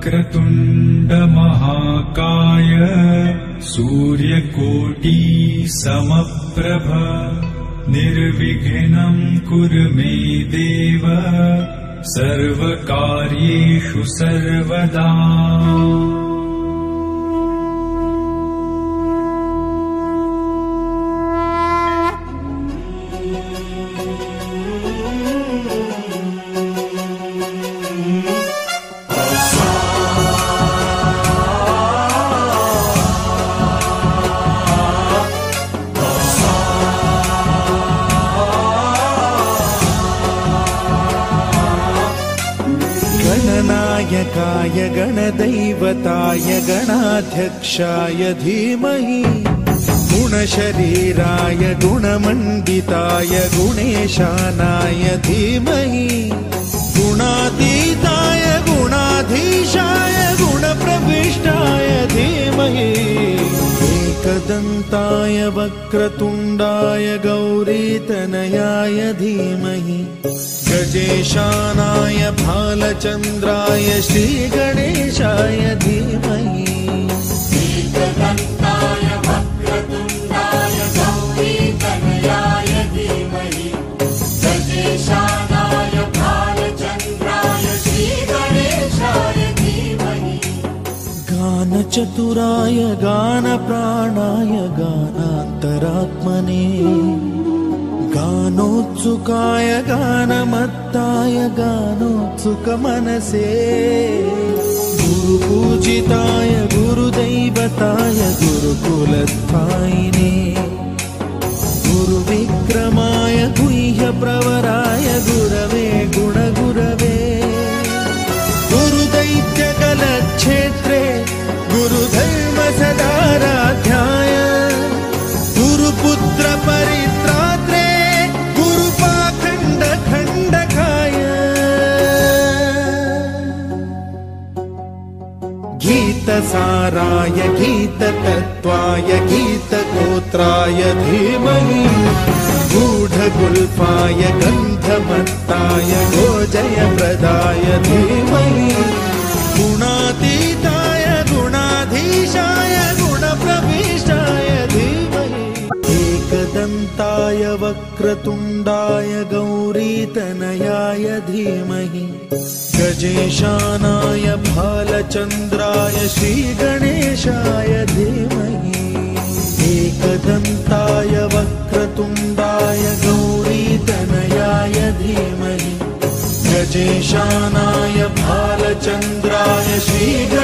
वक्रतुण्ड महाकाय सूर्यकोटि समप्रभ निर्विघ्नं कुरु मे देव सर्वकार्येषु सर्वदा। गणनायकाय गणदैवताय गणाध्यक्षाय धीमहि गुणशरीराय गुणमण्डिताय गुणेशानाय धीमहि गुणातीताय गुणाधीशाय गुणप्रविष्टाय धीमहि एकदन्ताय वक्रतुण्डाय गौरीतनयाय धीमहि गजेशानाय भालचन्द्राय श्रीगणेशाय धीमहि एकदन्ताय वक्रतुण्डाय गौरीतनयाय धीमहि गजेशानाय भालचन्द्राय श्रीगणेशाय धीमहि गानचतुराय गानप्राणाय गानान्तरात्मने गानोत्सुकाय गानमत्ताय गानोत्सुकमनसे गुरुपूजिताय गुरुदैवताय गुरुकुलस्थायिने गुरुविक्रमाय गुह्यप्रवराय गुरवे गुणगुरवे गुरुदैत्यकलक्षेत्रे गुरुधर्मसदाराध्याय गुरुपुत्रपरित्रात्रे गीतसाराय गीततत्त्वाय गीतगोत्राय धीमहि गूढगुल्फाय गन्धमत्ताय गोजयप्रदाय धीमहि गुणातीताय गुणाधीशाय गुणप्रविष्टाय धीमहि एकदन्ताय वक्रतुण्डाय गौरीतनयाय धीमहि गजेशानाय भालचन्द्राय श्रीगणेशाय धीमहि एकदन्ताय वक्रतुण्डाय गौरीतनयाय धीमहि गजेशानाय भालचन्द्राय श्रीगणेशाय